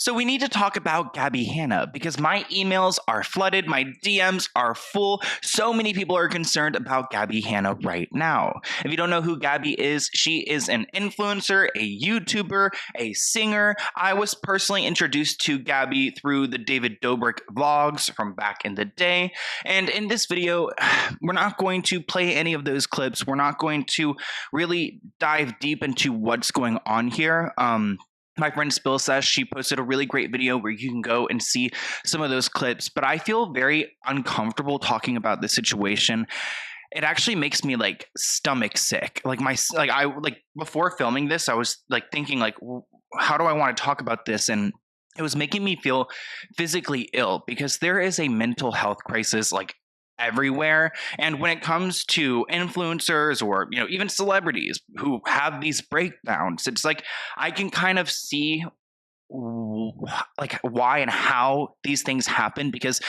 So we need to talk about Gabbie Hanna because my emails are flooded, my DMs are full. So many people are concerned about Gabbie Hanna right now. If you don't know who Gabbie is, she is an influencer, a YouTuber, a singer. I was personally introduced to Gabbie through the David Dobrik vlogs from back in the day. And in this video, we're not going to play any of those clips. We're not going to really dive deep into what's going on here. My friend Spill says she posted a really great video where you can go and see some of those clips, but I feel very uncomfortable talking about this situation. It actually makes me like stomach sick. Before filming this, I was like thinking like, how do I want to talk about this? And it was making me feel physically ill because there is a mental health crisis like everywhere. And when it comes to influencers or, even celebrities who have these breakdowns, it's like I can kind of see like why and how these things happen because,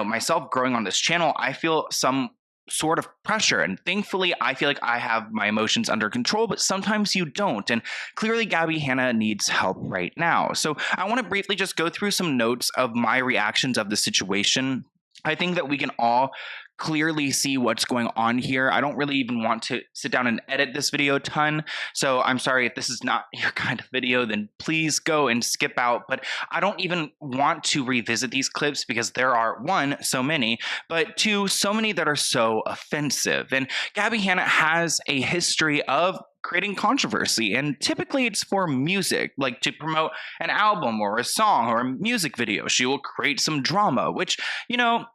myself growing on this channel, I feel some sort of pressure. And thankfully, I feel like I have my emotions under control, but sometimes you don't. And clearly, Gabbie Hanna needs help right now. So I want to briefly just go through some notes of my reactions of the situation. I think that we can all clearly see what's going on here. I don't really even want to sit down and edit this video a ton. So I'm sorry if this is not your kind of video, then please go and skip out. But I don't even want to revisit these clips because there are, one, so many, but two, so many that are so offensive. And Gabbie Hanna has a history of creating controversy, and typically it's for music, like to promote an album or a song or a music video. She will create some drama, which, a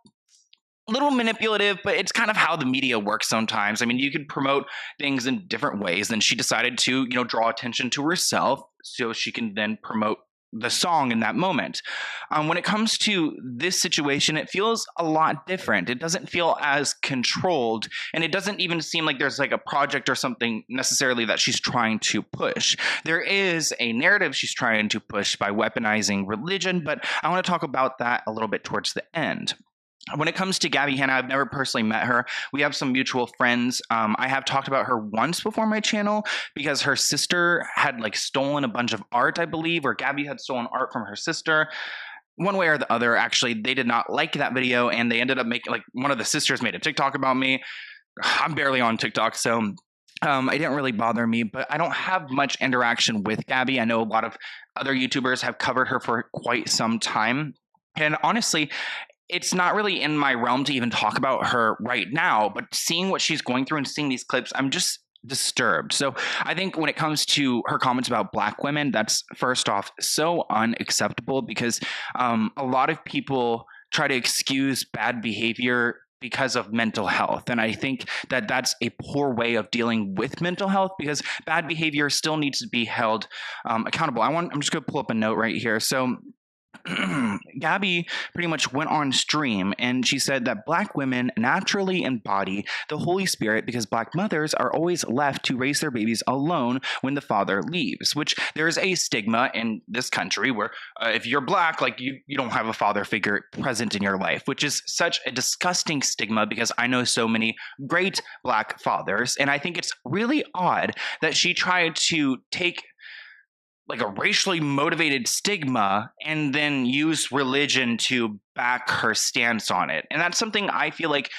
little manipulative, but it's kind of how the media works sometimes. I mean, you could promote things in different ways. Then she decided to, draw attention to herself so she can then promote the song in that moment. When it comes to this situation, it feels a lot different. It doesn't feel as controlled, and it doesn't even seem like there's like a project or something necessarily that she's trying to push. There is a narrative she's trying to push by weaponizing religion, but I want to talk about that a little bit towards the end. When it comes to Gabbie Hanna, I've never personally met her. We have some mutual friends. I have talked about her once before my channel because her sister had like stolen a bunch of art, I believe, or Gabbie had stolen art from her sister. One way or the other, actually, they did not like that video, and they ended up making, like, one of the sisters made a TikTok about me. I'm barely on TikTok, so it didn't really bother me, but I don't have much interaction with Gabbie. I know a lot of other YouTubers have covered her for quite some time, and honestly, it's not really in my realm to even talk about her right now, but seeing what she's going through and seeing these clips, I'm just disturbed. So I think when it comes to her comments about Black women, that's first off so unacceptable because a lot of people try to excuse bad behavior because of mental health. And I think that that's a poor way of dealing with mental health because bad behavior still needs to be held accountable. I'm just going to pull up a note right here. So Gabbie pretty much went on stream and she said that Black women naturally embody the Holy Spirit because Black mothers are always left to raise their babies alone when the father leaves, which there's a stigma in this country where if you're Black, like you don't have a father figure present in your life, which is such a disgusting stigma because I know so many great Black fathers. And I think it's really odd that she tried to take like a racially motivated stigma and then use religion to back her stance on it. And that's something I feel like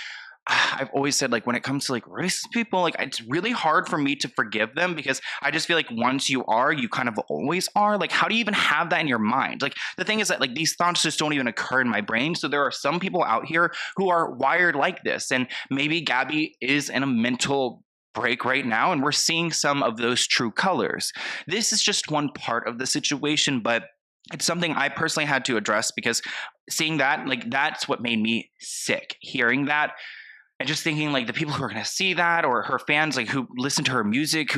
I've always said, like when it comes to like racist people, like it's really hard for me to forgive them because I just feel like once you are, you kind of always are. Like, how do you even have that in your mind? Like the thing is that like these thoughts just don't even occur in my brain. So there are some people out here who are wired like this. And maybe Gabbie is in a mental break right now, and we're seeing some of those true colors. This is just one part of the situation, but it's something I personally had to address because seeing that, like that's what made me sick, hearing that and just thinking like the people who are going to see that or her fans like who listen to her music,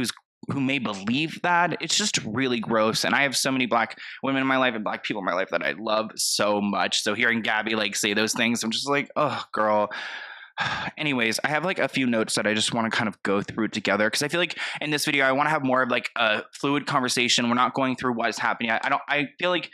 who may believe that, it's just really gross. And I have so many Black women in my life and Black people in my life that I love so much. So hearing Gabbie like say those things, I'm just like, oh girl. Anyways, I have like a few notes that I just want to kind of go through together because I feel like in this video I want to have more of like a fluid conversation. We're not going through what is happening. I feel like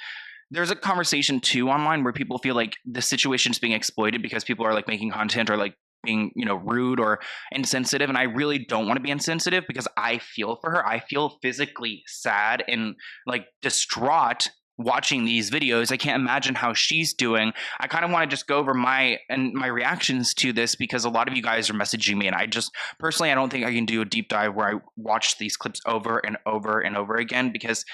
there's a conversation too online where people feel like the situation is being exploited because people are like making content or like being, rude or insensitive. And I really don't want to be insensitive because I feel for her. I feel physically sad and like distraught watching these videos. I can't imagine how she's doing. I kind of want to just go over my reactions to this, because a lot of you guys are messaging me, and I just personally, I don't think I can do a deep dive where I watch these clips over and over and over again, because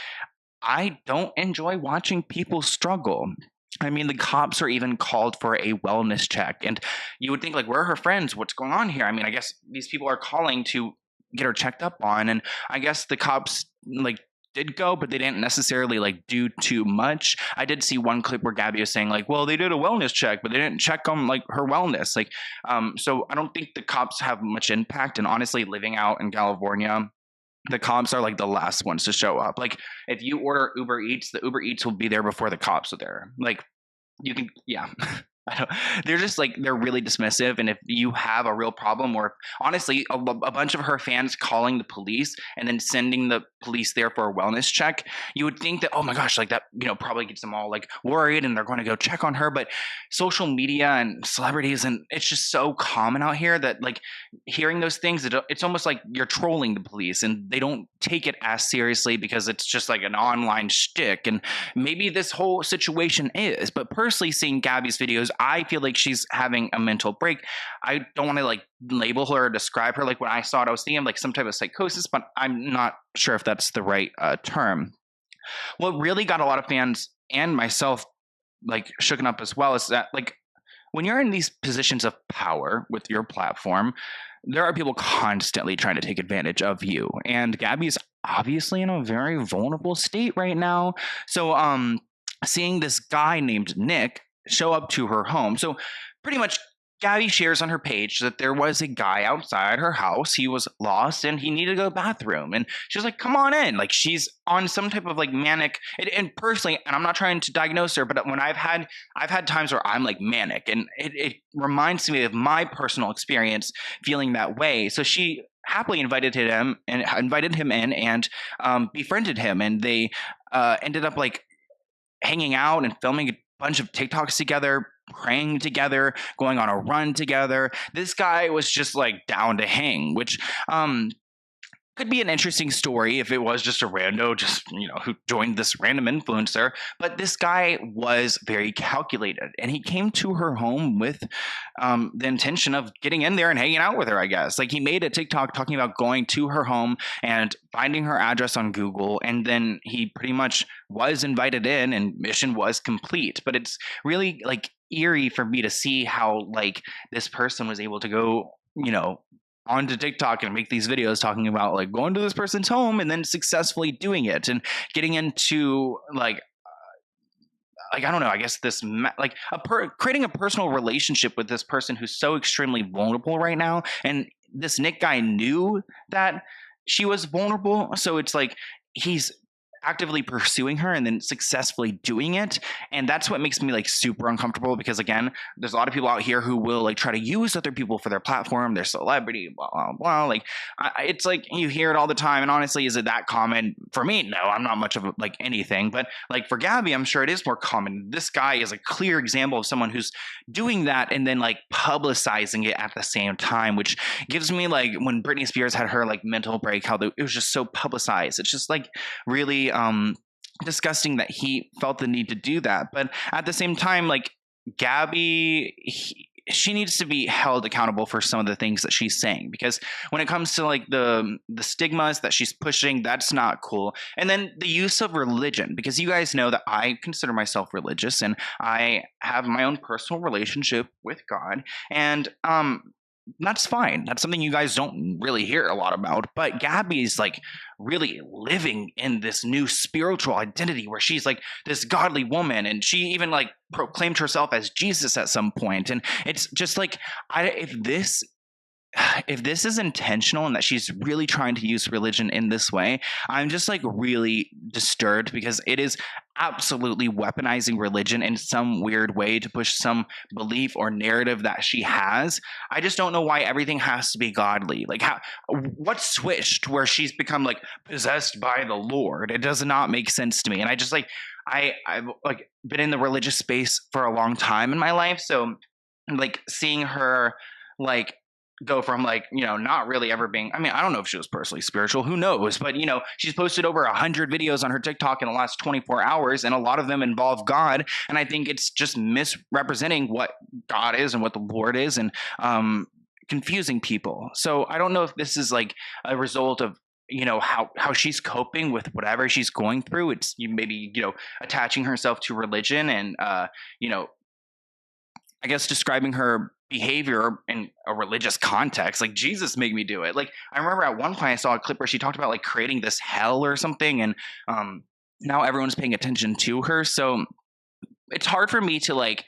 I don't enjoy watching people struggle. I mean, the cops are even called for a wellness check, and you would think, like, where are her friends? What's going on here? I mean, I guess these people are calling to get her checked up on, and I guess the cops, like, did go, but they didn't necessarily, like, do too much. I did see one clip where Gabbie was saying, like, well, they did a wellness check, but they didn't check on, like, her wellness. Like, so I don't think the cops have much impact. And honestly, living out in California, the cops are like the last ones to show up. Like, if you order Uber Eats, the Uber Eats will be there before the cops are there. Like, you can, yeah. I don't, they're just like, they're really dismissive. And if you have a real problem, or honestly, a bunch of her fans calling the police and then sending the police there for a wellness check, you would think that, oh my gosh, like that, you know, probably gets them all like worried and they're going to go check on her. But social media and celebrities, and it's just so common out here that, like, hearing those things, it's almost like you're trolling the police, and they don't take it as seriously because it's just like an online shtick. And maybe this whole situation is, but personally, seeing Gabbie's videos, I feel like she's having a mental break. I don't want to like label her or describe her. Like, when I saw it, I was thinking like some type of psychosis, but I'm not sure if that's the right term. What really got a lot of fans and myself like shooken up as well is that, like, when you're in these positions of power with your platform, there are people constantly trying to take advantage of you. And Gabbie's obviously in a very vulnerable state right now. So seeing this guy named Nick show up to her home. So pretty much Gabbie shares on her page that there was a guy outside her house. He was lost and he needed to go to the bathroom. And she's like, come on in. Like, she's on some type of like manic. And personally, and I'm not trying to diagnose her, but when I've had times where I'm like manic, and it reminds me of my personal experience feeling that way. So she happily invited him in and befriended him. And they ended up like hanging out and filming a bunch of TikToks together, praying together, going on a run together. This guy was just like down to hang, which could be an interesting story if it was just a rando, just, you know, who joined this random influencer. But this guy was very calculated, and he came to her home with the intention of getting in there and hanging out with her, I guess. Like, he made a TikTok talking about going to her home and finding her address on Google, and then he pretty much was invited in and mission was complete. But it's really like eerie for me to see how like this person was able to go, you know, onto TikTok and make these videos talking about like going to this person's home and then successfully doing it and getting into like I don't know, I guess this like creating a personal relationship with this person who's so extremely vulnerable right now. And this Nick guy knew that she was vulnerable, so it's like he's actively pursuing her and then successfully doing it. And that's what makes me like super uncomfortable, because again, there's a lot of people out here who will like try to use other people for their platform, their celebrity, blah blah blah. Like it's like you hear it all the time. And honestly, is it that common? For me, no, I'm not much of like anything, but like for Gabbie, I'm sure it is more common. This guy is a clear example of someone who's doing that and then like publicizing it at the same time, which gives me like when Britney Spears had her like mental break, how it was just so publicized. It's just like really disgusting that he felt the need to do that. But at the same time, like Gabbie, she needs to be held accountable for some of the things that she's saying, because when it comes to like the stigmas that she's pushing, that's not cool. And then the use of religion, because you guys know that I consider myself religious and I have my own personal relationship with God, and that's fine. That's something you guys don't really hear a lot about. But Gabbie's like really living in this new spiritual identity where she's like this godly woman, and she even like proclaimed herself as Jesus at some point. And it's just like, if this is intentional and that she's really trying to use religion in this way, I'm just like really disturbed, because it is absolutely weaponizing religion in some weird way to push some belief or narrative that she has. I just don't know why everything has to be godly. Like, what switched where she's become like possessed by the Lord? It does not make sense to me. And I just like, I've like been in the religious space for a long time in my life. So like seeing her like go from like, not really ever being, I mean, I don't know if she was personally spiritual, who knows, but she's posted over 100 videos on her TikTok in the last 24 hours, and a lot of them involve God. And I think it's just misrepresenting what God is and what the Lord is, and confusing people. So I don't know if this is like a result of how she's coping with whatever she's going through. It's maybe attaching herself to religion, and I guess describing her behavior in a religious context. Like, Jesus made me do it. Like, I remember at one point I saw a clip where she talked about like creating this hell or something, and now everyone's paying attention to her. So it's hard for me to like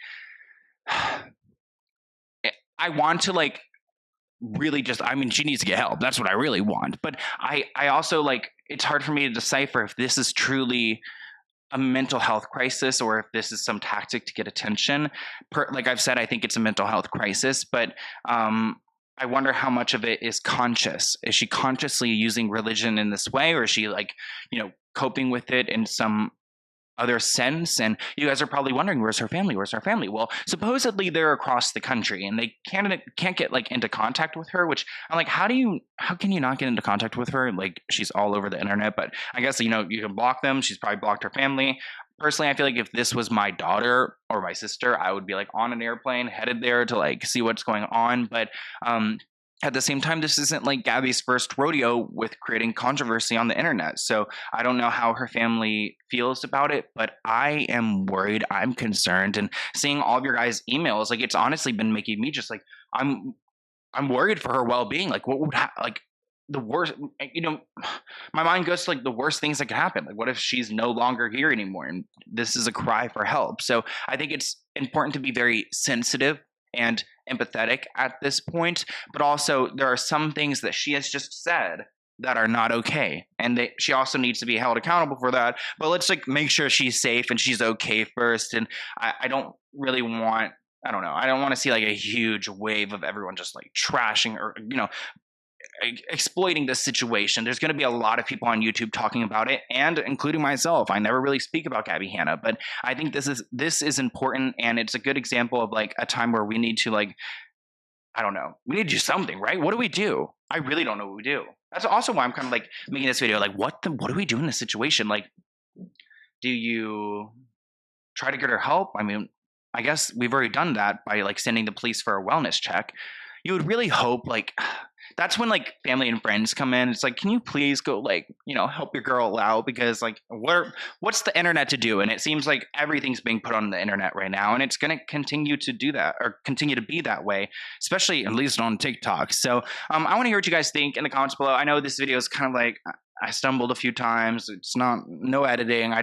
I want to like really just, I mean, she needs to get help. That's what I really want. But I also like, it's hard for me to decipher if this is truly a mental health crisis or if this is some tactic to get attention. Like I've said, I think it's a mental health crisis, but I wonder how much of it is conscious. Is she consciously using religion in this way, or is she like, coping with it in some other sense? And you guys are probably wondering, where's her family? Where's her family? Well, supposedly they're across the country, and they can't get like into contact with her, which I'm like, how can you not get into contact with her? Like, she's all over the internet. But I guess, you can block them. She's probably blocked her family. Personally, I feel like if this was my daughter or my sister, I would be like on an airplane headed there to like see what's going on. But at the same time, this isn't like Gabbie's first rodeo with creating controversy on the internet. So I don't know how her family feels about it, but I am worried. I'm concerned. And seeing all of your guys' emails, like, it's honestly been making me just like, I'm worried for her well-being. Like, what would like the worst, my mind goes to like the worst things that could happen. Like, what if she's no longer here anymore? And this is a cry for help. So I think it's important to be very sensitive and empathetic at this point, but also there are some things that she has just said that are not okay, and she also needs to be held accountable for that. But let's like make sure she's safe and she's okay first. And I don't really want, I don't know, I don't want to see like a huge wave of everyone just like trashing or exploiting this situation. There's going to be a lot of people on YouTube talking about it, and including myself. I never really speak about Gabbie Hanna, but I think this is important, and it's a good example of like a time where we need to like, I don't know, we need to do something, right? What do we do? I really don't know what we do. That's also why I'm kind of like making this video. Like, what do we do in this situation? Like, do you try to get her help? I mean, I guess we've already done that by like sending the police for a wellness check. You would really hope like that's when like family and friends come in. It's like, can you please go like, help your girl out? Because like, what's the internet to do? And it seems like everything's being put on the internet right now, and it's going to continue to do that, or continue to be that way, especially at least on TikTok. So I want to hear what you guys think in the comments below. I know this video is kind of like, I stumbled a few times. It's no editing.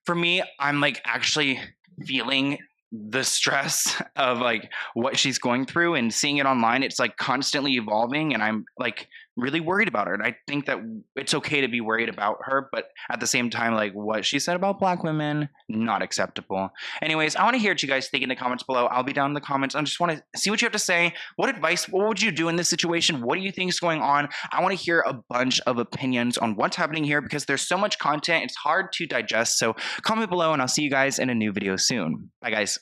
For me, I'm like actually feeling the stress of like what she's going through, and seeing it online. It's like constantly evolving, and I'm like really worried about her. And I think that it's okay to be worried about her, but at the same time, like what she said about Black women, not acceptable. Anyways, I want to hear what you guys think in the comments below. I'll be down in the comments. I just want to see what you have to say. What would you do in this situation? What do you think is going on? I want to hear a bunch of opinions on what's happening here, because there's so much content. It's hard to digest. So comment below, and I'll see you guys in a new video soon. Bye guys.